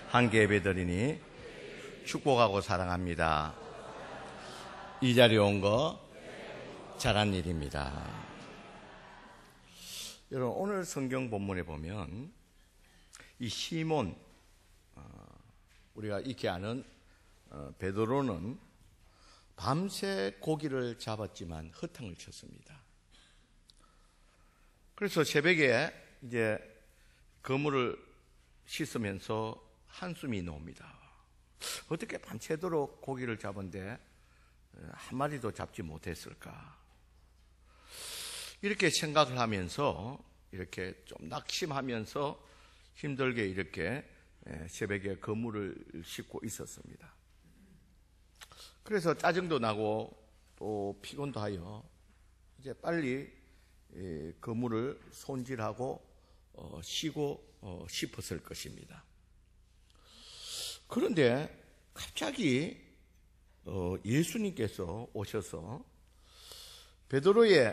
함께 예배드리니 축복하고 사랑합니다. 이 자리에 온 거 잘한 일입니다. 여러분, 오늘 성경 본문에 보면 이 시몬, 우리가 익히 아는 베드로는 밤새 고기를 잡았지만 허탕을 쳤습니다. 그래서 새벽에 이제 그물을 씻으면서 한숨이 나옵니다. 어떻게 밤새도록 고기를 잡은데 한 마리도 잡지 못했을까? 이렇게 생각을 하면서 이렇게 좀 낙심하면서 힘들게 이렇게 새벽에 그물을 씻고 있었습니다. 그래서 짜증도 나고 또 피곤도 하여 이제 빨리 그물을 손질하고 쉬고 싶었을 것입니다. 그런데 갑자기 예수님께서 오셔서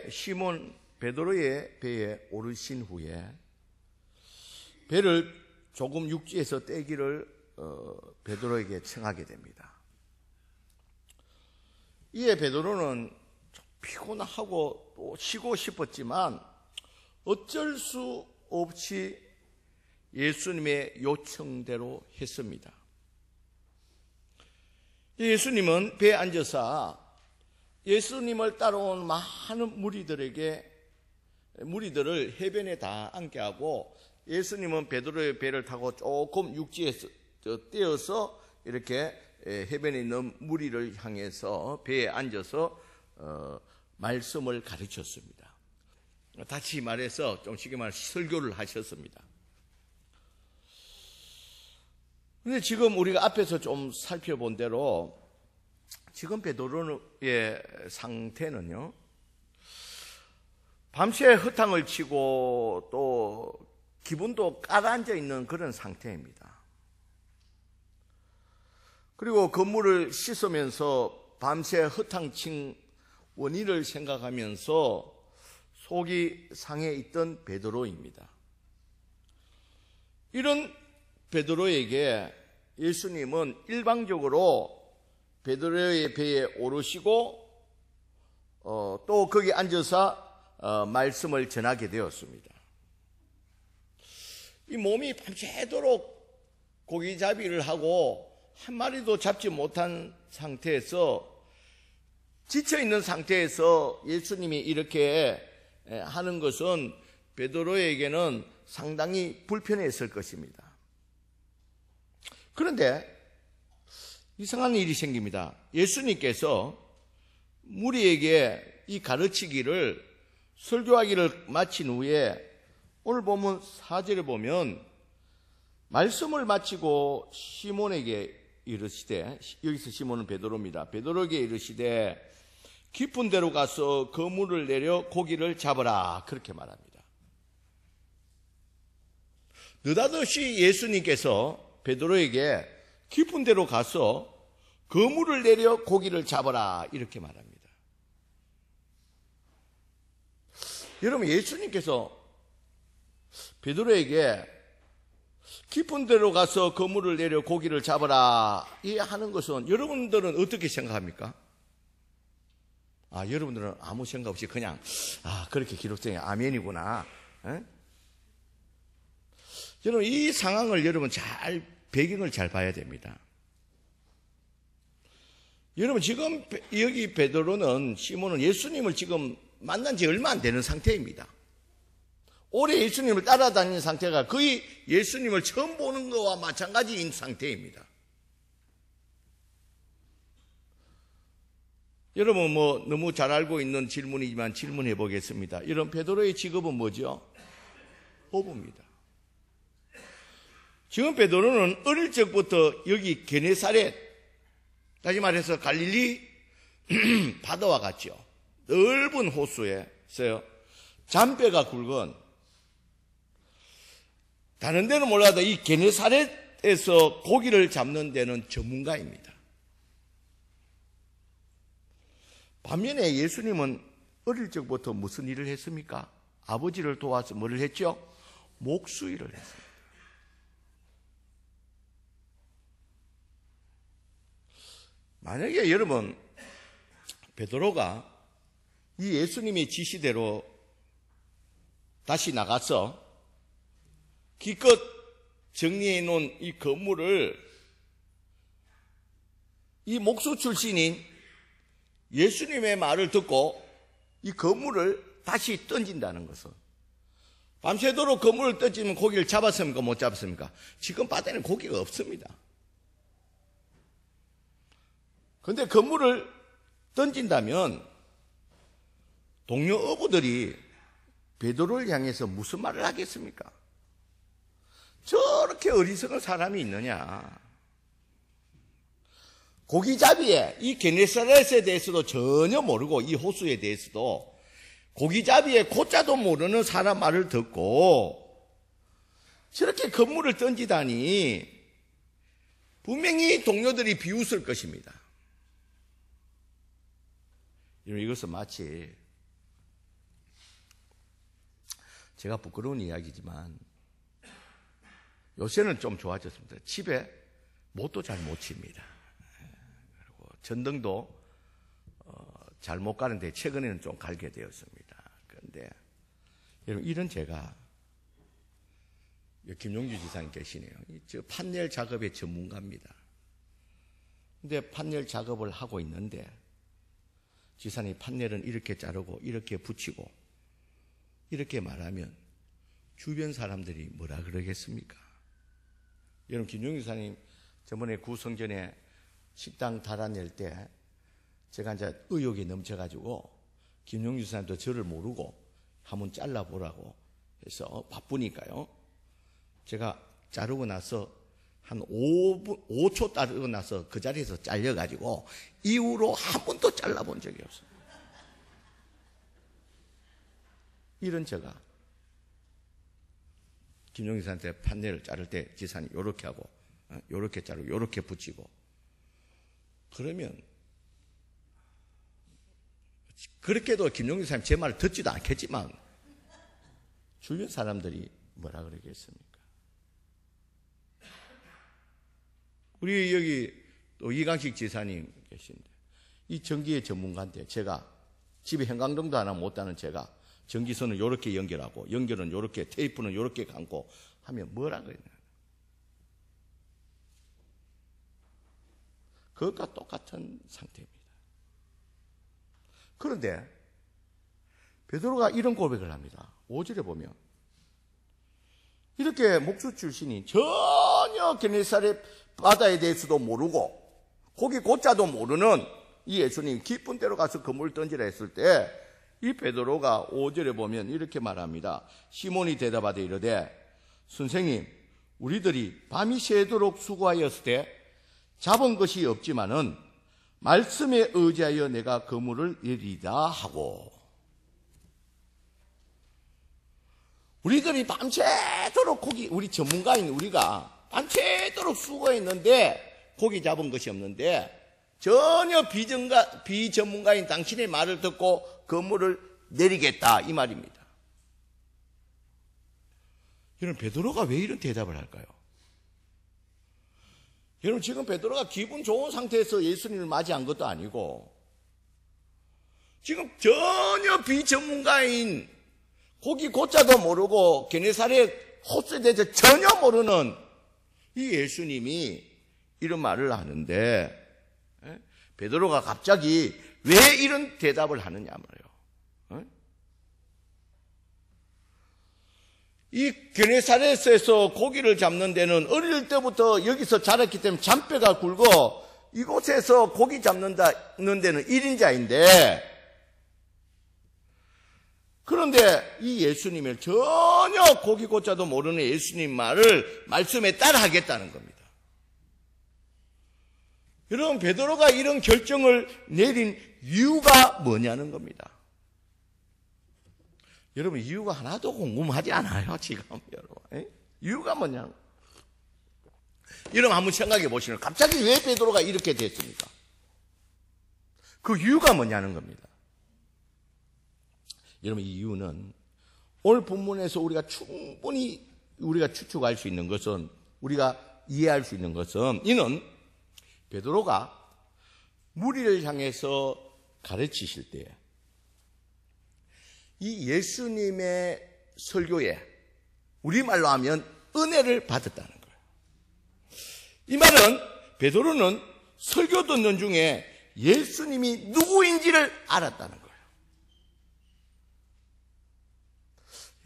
시몬 베드로의 배에 오르신 후에 배를 조금 육지에서 떼기를 베드로에게 청하게 됩니다. 이에 베드로는 좀 피곤하고 또 쉬고 싶었지만 어쩔 수 없이 예수님의 요청대로 했습니다. 예수님은 배에 앉아서 예수님을 따라온 많은 무리들을 해변에 다 앉게 하고 예수님은 베드로의 배를 타고 조금 육지에서 떼어서 이렇게 해변에 있는 무리를 향해서 배에 앉아서 말씀을 가르쳤습니다. 다시 말해서 좀 쉽게 말해 설교를 하셨습니다. 그런데 지금 우리가 앞에서 좀 살펴본 대로 지금 베드로의 상태는요, 밤새 허탕을 치고 또 기분도 가라앉아 있는 그런 상태입니다. 그리고 그물을 씻으면서 밤새 허탕 친 원인을 생각하면서 속이 상해 있던 베드로입니다. 이런 베드로에게 예수님은 일방적으로 베드로의 배에 오르시고 또 거기 앉아서 말씀을 전하게 되었습니다. 이 몸이 밤새도록 고기잡이를 하고 한 마리도 잡지 못한 상태에서 지쳐있는 상태에서 예수님이 이렇게 하는 것은 베드로에게는 상당히 불편했을 것입니다. 그런데 이상한 일이 생깁니다. 예수님께서 무리에게 이 가르치기를 설교하기를 마친 후에 오늘 보면 4절에 보면 말씀을 마치고 시몬에게 이르시되, 여기서 시몬은 베드로입니다. 베드로에게 이르시되 깊은 데로 가서 그물을 내려 고기를 잡으라, 그렇게 말합니다. 느닷없이 예수님께서 베드로에게 깊은 데로 가서 그물을 내려 고기를 잡아라, 이렇게 말합니다. 여러분, 예수님께서 베드로에게 깊은 데로 가서 그물을 내려 고기를 잡아라 이 하는 것은 여러분들은 어떻게 생각합니까? 여러분들은 아무 생각 없이 그냥 그렇게 기록된 게 아멘이구나. 여러분, 이 상황을 여러분 배경을 잘 봐야 됩니다. 여러분, 지금 여기 베드로는, 시몬은 예수님을 지금 만난 지 얼마 안 되는 상태입니다. 오래 예수님을 따라다니는 상태가 거의 예수님을 처음 보는 것과 마찬가지인 상태입니다. 여러분, 너무 잘 알고 있는 질문이지만 질문해 보겠습니다. 여러분, 베드로의 직업은 뭐죠? 어부입니다. 지금 베드로는 어릴 적부터 여기 게네사렛, 다시 말해서 갈릴리 바다와 같죠. 넓은 호수에 있어요. 잔뼈가 굵은, 다른 데는 몰라도 이 게네사렛에서 고기를 잡는 데는 전문가입니다. 반면에 예수님은 어릴 적부터 무슨 일을 했습니까? 아버지를 도와서 뭐를 했죠? 목수일을 했습니다. 만약에 여러분 베드로가 이 예수님의 지시대로 다시 나가서 기껏 정리해 놓은 이 건물을 이 목수 출신인 예수님의 말을 듣고 이 건물을 다시 던진다는 것은, 밤새도록 건물을 던지면 고기를 잡았습니까? 못 잡았습니까? 지금 바다에는 고기가 없습니다. 그런데 건물을 던진다면 동료 어부들이 베드로를 향해서 무슨 말을 하겠습니까? 저렇게 어리석은 사람이 있느냐. 고기잡이에, 이 게네사렛에 대해서도 전혀 모르고, 이 호수에 대해서도 고기잡이에 고자도 모르는 사람 말을 듣고 저렇게 건물을 던지다니 분명히 동료들이 비웃을 것입니다. 이것은 마치, 제가 부끄러운 이야기지만 요새는 좀 좋아졌습니다. 집에 못도 잘 못 칩니다. 그리고 전등도 잘 못 가는데 최근에는 좀 갈게 되었습니다. 그런데 여러분, 이런 제가, 김용주 지사님 계시네요. 저 판넬 작업의 전문가입니다. 근데 판넬 작업을 하고 있는데 지사님, 판넬은 이렇게 자르고 이렇게 붙이고 이렇게 말하면 주변 사람들이 뭐라 그러겠습니까? 여러분, 김용주 지사님 저번에 구성전에 식당 달아낼 때 제가 이제 의욕이 넘쳐가지고 김용주 지사님도 저를 모르고 한번 잘라보라고 해서 바쁘니까요. 제가 자르고 나서 한 5초 자르고 나서 그 자리에서 잘려가지고 이후로 한 번도 잘라본 적이 없어요. 이런 제가 김용주 지사한테 판넬을 자를 때 지사님 요렇게 하고 요렇게 자르고 요렇게 붙이고, 그러면 그렇게도 김용주 지사님 제 말을 듣지도 않겠지만 주변 사람들이 뭐라 그러겠습니까? 우리 여기 또 이강식 지사님 계신데, 이 전기의 전문가인데 제가 집에 형광등도 하나 못 다는 제가 전기선은 요렇게 연결하고 연결은 요렇게, 테이프는 요렇게 감고 하면 뭐라 그랬나? 그것과 똑같은 상태입니다. 그런데 베드로가 이런 고백을 합니다. 5절에 보면 이렇게 목수 출신이 전혀 게네사렛 바다에 대해서도 모르고 고기 고자도 모르는 이 예수님 기쁜 대로 가서 건물을 던지라 했을 때 이 베드로가 5절에 보면 이렇게 말합니다. 시몬이 대답하되 이르되 선생님, 우리들이 밤이 새도록 수고하였을 때 잡은 것이 없지만은 말씀에 의지하여 내가 그물을 내리다 하고, 우리들이 밤새도록 우리 전문가인 우리가 밤새도록 수고했는데 고기 잡은 것이 없는데 전혀 비전문가인 당신의 말을 듣고 그물을 내리겠다, 이 말입니다. 여러분, 베드로가 왜 이런 대답을 할까요? 여러분, 지금 베드로가 기분 좋은 상태에서 예수님을 맞이한 것도 아니고 지금 전혀 비전문가인, 고기 고자도 모르고 게네사렛 호수에 대해서 전혀 모르는 이 예수님이 이런 말을 하는데 베드로가 갑자기 왜 이런 대답을 하느냐 말이에요. 이 게네사렛에서 고기를 잡는 데는 어릴 때부터 여기서 자랐기 때문에 잔뼈가 굵고 이곳에서 고기 잡는 데는 1인자인데, 그런데 이 예수님을 전혀 고기 고자도 모르는 예수님 말씀에 따라하겠다는 겁니다. 여러분, 베드로가 이런 결정을 내린 이유가 뭐냐는 겁니다. 여러분, 이유가 하나도 궁금하지 않아요, 지금 여러분. 이유가 뭐냐? 여러분, 한번 생각해 보시면 갑자기 왜 베드로가 이렇게 됐습니까? 그 이유가 뭐냐는 겁니다. 여러분, 이 이유는 오늘 본문에서 우리가 충분히 추측할 수 있는 것은, 우리가 이해할 수 있는 것은, 이는 베드로가 무리를 향해서 가르치실 때 이 예수님의 설교에 우리말로 하면 은혜를 받았다는 거예요. 이 말은 베드로는 설교 듣는 중에 예수님이 누구인지를 알았다는 거예요.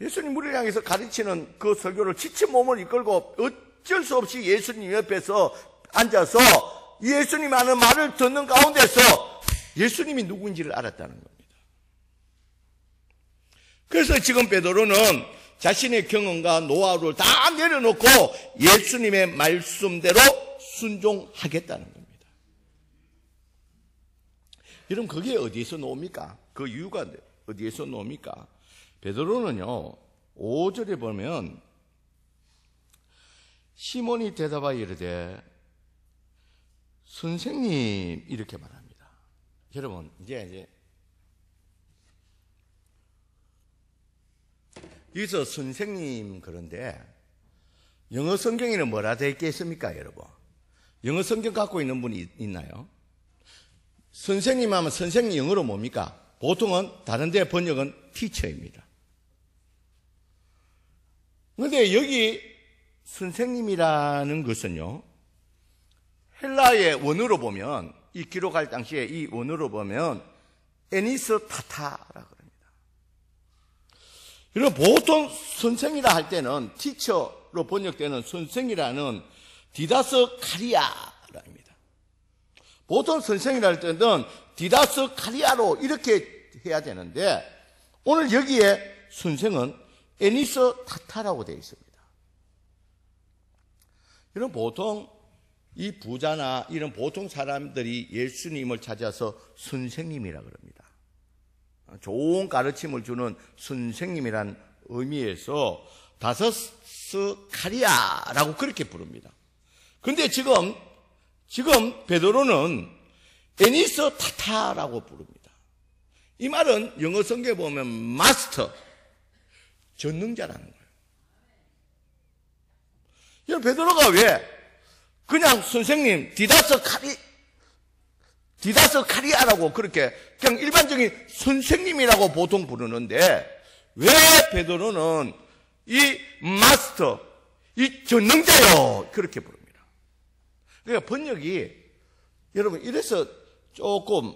예수님 무리를 향해서 가르치는 그 설교를 지친 몸을 이끌고 어쩔 수 없이 예수님 옆에서 앉아서 예수님 하는 말을 듣는 가운데서 예수님이 누구인지를 알았다는 겁니다. 그래서 지금 베드로는 자신의 경험과 노하우를 다 내려놓고 예수님의 말씀대로 순종하겠다는 겁니다. 여러분, 그게 어디에서 나옵니까? 그 이유가 어디에서 나옵니까? 베드로는요, 5절에 보면 시몬이 대답하여 이르되 선생님 이렇게 말합니다. 여러분, 이제 여기서 선생님 그런데 영어 성경에는 뭐라 되어 있겠습니까, 여러분? 영어 성경 갖고 있는 분이 있나요? 선생님 하면 선생님 영어로 뭡니까? 보통은 다른 데 번역은 티처입니다. 그런데 여기 선생님이라는 것은요, 헬라의 원어로 보면, 이 기록할 당시에 이 원어로 보면 에니스 타타라고 합니다. 여러분, 보통 선생이라 할 때는 티처로 번역되는 선생이라는 디다스 카리아랍니다. 보통 선생이라 할 때는 디다스 카리아로 이렇게 해야 되는데 오늘 여기에 선생은 에니스 타타라고 되어 있습니다. 여러분, 보통 이 부자나 이런 보통 사람들이 예수님을 찾아서 선생님이라 그럽니다. 좋은 가르침을 주는 선생님이란 의미에서 다서스 카리아라고 그렇게 부릅니다. 그런데 지금 베드로는 에니스 타타라고 부릅니다. 이 말은 영어 성경에 보면 마스터, 전능자라는 거예요. 이 베드로가 왜 그냥 선생님 디다스 카리아라고 그렇게 그냥 일반적인 선생님이라고 보통 부르는데 왜 베드로는 이 마스터, 이 전능자요 그렇게 부릅니다. 그러니까 번역이 여러분 이래서 조금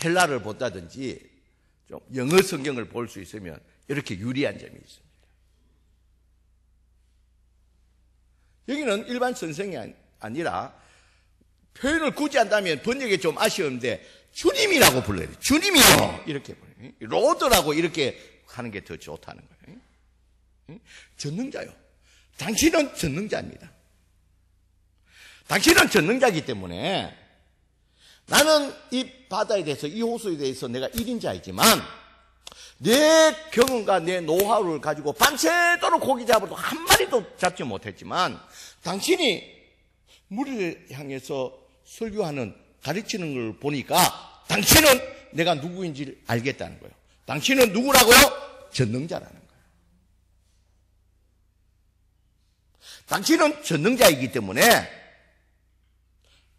헬라를 본다든지 좀 영어 성경을 볼 수 있으면 이렇게 유리한 점이 있습니다. 여기는 일반 선생이 아니라 표현을 굳이 한다면 번역이 좀 아쉬운데 주님이라고 불러야 돼요. 주님이요 이렇게 불러요. 로드라고 이렇게 하는 게 더 좋다는 거예요. 전능자요. 당신은 전능자입니다. 당신은 전능자이기 때문에 나는 이 바다에 대해서 이 호수에 대해서 내가 1인자이지만 내 경험과 내 노하우를 가지고 밤새도록 고기 잡아도 한 마리도 잡지 못했지만 당신이 무리를 향해서 설교하는 가르치는 걸 보니까 당신은 내가 누구인지를 알겠다는 거예요. 당신은 누구라고요? 전능자라는 거예요. 당신은 전능자이기 때문에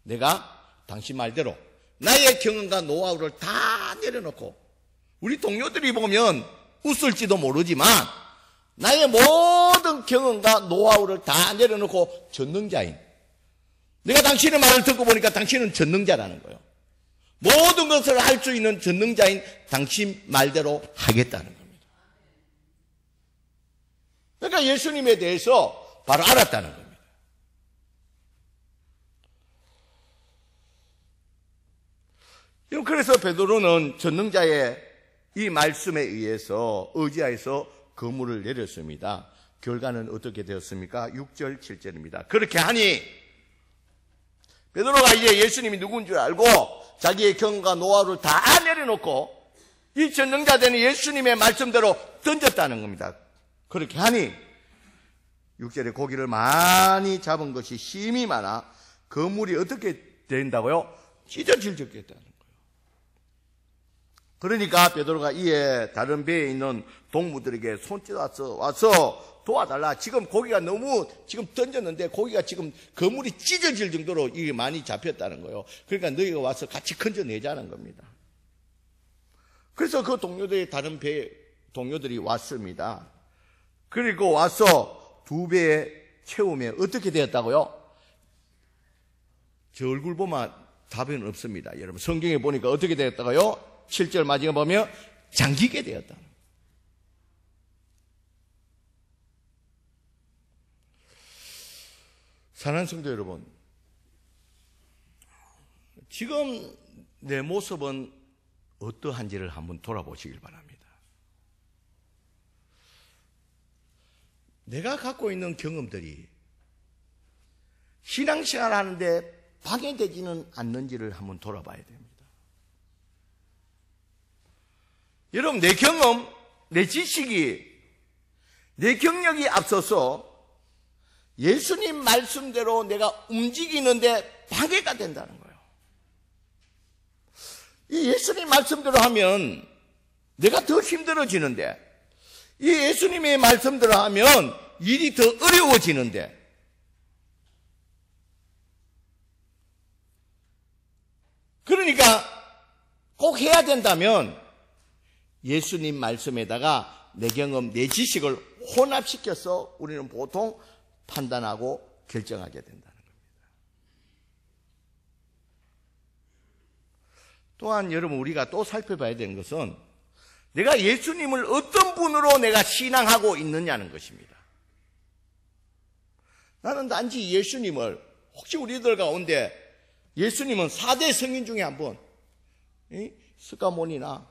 내가 당신 말대로 나의 경험과 노하우를 다 내려놓고 우리 동료들이 보면 웃을지도 모르지만 나의 모든 경험과 노하우를 다 내려놓고 전능자인 내가 당신의 말을 듣고 보니까 당신은 전능자라는 거예요. 모든 것을 할 수 있는 전능자인 당신 말대로 하겠다는 겁니다. 그러니까 예수님에 대해서 바로 알았다는 겁니다. 그래서 베드로는 전능자의 이 말씀에 의해서 의지하여서 그물을 내렸습니다. 결과는 어떻게 되었습니까? 6절, 7절입니다. 그렇게 하니 베드로가 이제 예수님이 누군 줄 알고 자기의 경험과 노하우를 다 내려놓고 이 전능자 되는 예수님의 말씀대로 던졌다는 겁니다. 그렇게 하니 6절에 고기를 많이 잡은 것이 힘이 많아 그물이 어떻게 된다고요? 찢어질 적겠다는 거예요. 그러니까 베드로가 이에 다른 배에 있는 동무들에게 손짓 와서 도와달라. 지금 고기가 너무 지금 던졌는데 고기가 지금 그물이 찢어질 정도로 이게 많이 잡혔다는 거예요. 그러니까 너희가 와서 같이 건져내자는 겁니다. 그래서 그 동료들이 다른 배 동료들이 왔습니다. 그리고 와서 두 배에 채우면 어떻게 되었다고요? 저 얼굴 보면 답은 없습니다. 여러분 성경에 보니까 어떻게 되었다고요? 7절 마지막에 보면 잠기게 되었다. 사랑하는 성도 여러분, 지금 내 모습은 어떠한지를 한번 돌아보시길 바랍니다. 내가 갖고 있는 경험들이 신앙생활 하는데 방해되지는 않는지를 한번 돌아봐야 됩니다. 여러분, 내 경험, 내 지식이, 내 경력이 앞서서 예수님 말씀대로 내가 움직이는데 방해가 된다는 거예요. 이 예수님 말씀대로 하면 내가 더 힘들어지는데, 이 예수님의 말씀대로 하면 일이 더 어려워지는데, 그러니까 꼭 해야 된다면 예수님 말씀에다가 내 경험, 내 지식을 혼합시켜서 우리는 보통 판단하고 결정하게 된다는 겁니다. 또한 여러분 우리가 또 살펴봐야 되는 것은 내가 예수님을 어떤 분으로 내가 신앙하고 있느냐는 것입니다. 나는 단지 예수님을, 혹시 우리들 가운데 예수님은 4대 성인 중에 한 분, 스가몬이나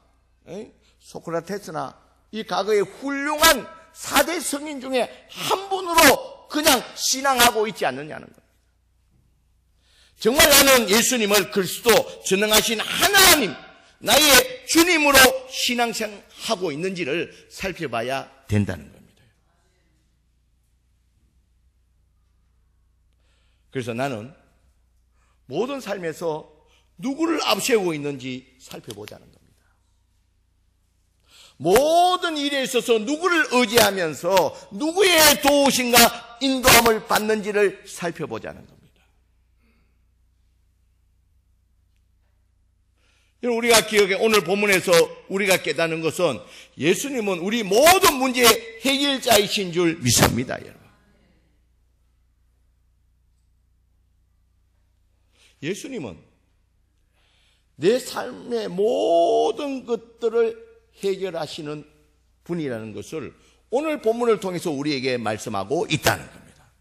소크라테스나 이 과거의 훌륭한 4대 성인 중에 한 분으로 그냥 신앙하고 있지 않느냐는 겁니다. 정말 나는 예수님을 그리스도 전능하신 하나님, 나의 주님으로 신앙생활하고 있는지를 살펴봐야 된다는 겁니다. 그래서 나는 모든 삶에서 누구를 앞세우고 있는지 살펴보자는 겁니다. 모든 일에 있어서 누구를 의지하면서 누구의 도우심과 인도함을 받는지를 살펴보자는 겁니다. 우리가 기억해, 오늘 본문에서 우리가 깨닫는 것은 예수님은 우리 모든 문제의 해결자이신 줄 믿습니다, 여러분. 예수님은 내 삶의 모든 것들을 해결하시는 분이라는 것을 오늘 본문을 통해서 우리에게 말씀하고 있다는 겁니다.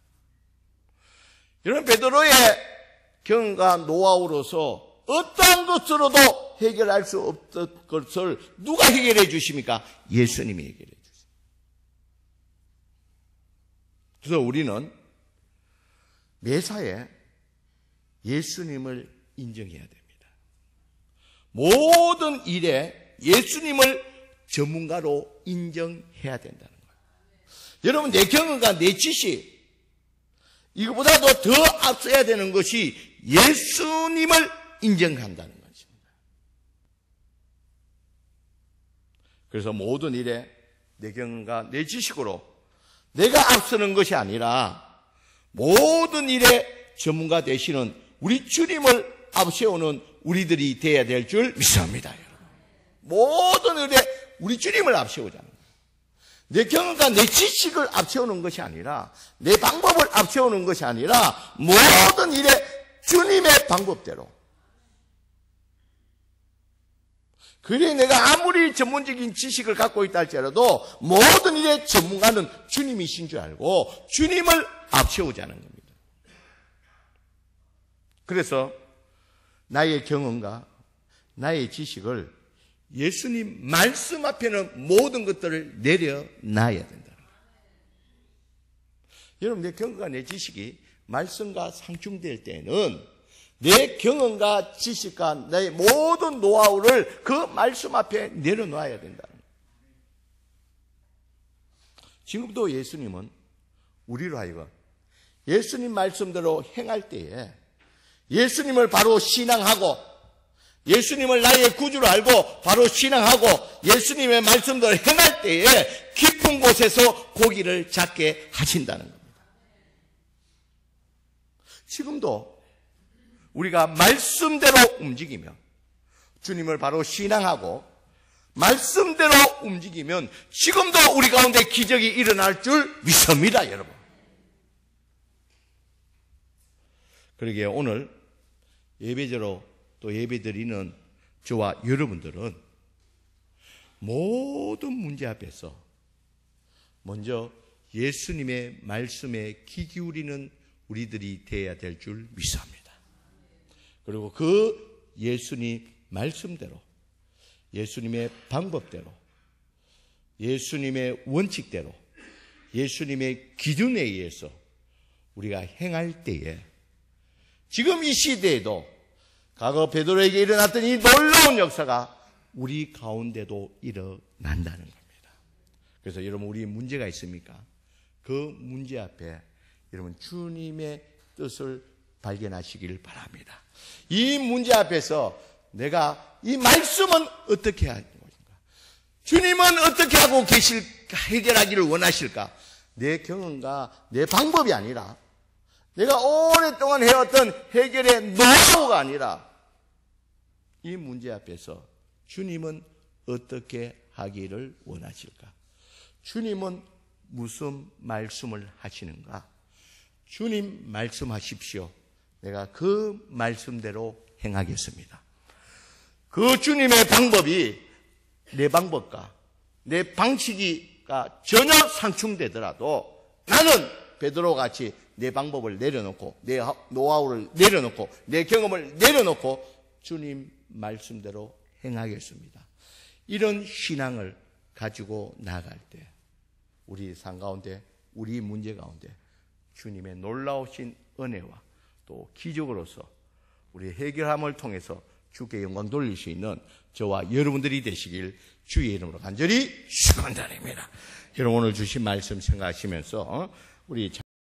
여러분, 베드로의 경험과 노하우로서 어떠한 것으로도 해결할 수 없던 것을 누가 해결해 주십니까? 예수님이 해결해 주십니다. 그래서 우리는 매사에 예수님을 인정해야 됩니다. 모든 일에 예수님을 전문가로 인정해야 된다는 거예요. 여러분, 내 경험과 내 지식, 이거보다도 더 앞서야 되는 것이 예수님을 인정한다는 것입니다. 그래서 모든 일에 내 경험과 내 지식으로 내가 앞서는 것이 아니라 모든 일에 전문가 되시는 우리 주님을 앞세우는 우리들이 되어야 될 줄 믿습니다. 여러분. 모든 일에 우리 주님을 앞세우자는 거예요. 내 경험과 내 지식을 앞세우는 것이 아니라, 내 방법을 앞세우는 것이 아니라 모든 일에 주님의 방법대로. 그래 내가 아무리 전문적인 지식을 갖고 있다 할지라도 모든 일의 전문가는 주님이신 줄 알고 주님을 앞세우자는 겁니다. 그래서 나의 경험과 나의 지식을 예수님 말씀 앞에는 모든 것들을 내려놔야 된다는 거예요. 여러분, 내 경험과 내 지식이 말씀과 상충될 때는 내 경험과 지식과 내 모든 노하우를 그 말씀 앞에 내려놔야 된다는 거예요. 지금도 예수님은 우리로 하여금 예수님 말씀대로 행할 때에 예수님을 바로 신앙하고 예수님을 나의 구주로 알고 바로 신앙하고 예수님의 말씀대로 행할 때에 깊은 곳에서 고기를 잡게 하신다는 겁니다. 지금도 우리가 말씀대로 움직이면, 주님을 바로 신앙하고 말씀대로 움직이면 지금도 우리 가운데 기적이 일어날 줄 믿습니다, 여러분. 그러기에 오늘 예배제로 또 예배드리는 저와 여러분들은 모든 문제 앞에서 먼저 예수님의 말씀에 귀 기울이는 우리들이 되어야 될 줄 믿습니다. 그리고 그 예수님 말씀대로, 예수님의 방법대로, 예수님의 원칙대로, 예수님의 기준에 의해서 우리가 행할 때에 지금 이 시대에도 과거 베드로에게 일어났던 이 놀라운 역사가 우리 가운데도 일어난다는 겁니다. 그래서 여러분, 우리 문제가 있습니까? 그 문제 앞에 여러분 주님의 뜻을 발견하시길 바랍니다. 이 문제 앞에서 내가 이 말씀은 어떻게 하는 것인가? 주님은 어떻게 하고 계실까? 해결하기를 원하실까? 내 경험과 내 방법이 아니라, 내가 오랫동안 해왔던 해결의 노하우가 아니라, 이 문제 앞에서 주님은 어떻게 하기를 원하실까? 주님은 무슨 말씀을 하시는가? 주님 말씀하십시오. 내가 그 말씀대로 행하겠습니다. 그 주님의 방법이 내 방법과 내 방식이가 전혀 상충되더라도 나는 베드로같이 내 방법을 내려놓고 내 노하우를 내려놓고 내 경험을 내려놓고 주님 말씀대로 행하겠습니다. 이런 신앙을 가지고 나아갈 때 우리 삶 가운데, 우리 문제 가운데 주님의 놀라우신 은혜와 또 기적으로서 우리 해결함을 통해서 주께 영광 돌릴 수 있는 저와 여러분들이 되시길 주의 이름으로 간절히 축원드립니다. 여러분, 오늘 주신 말씀 생각하시면서 우리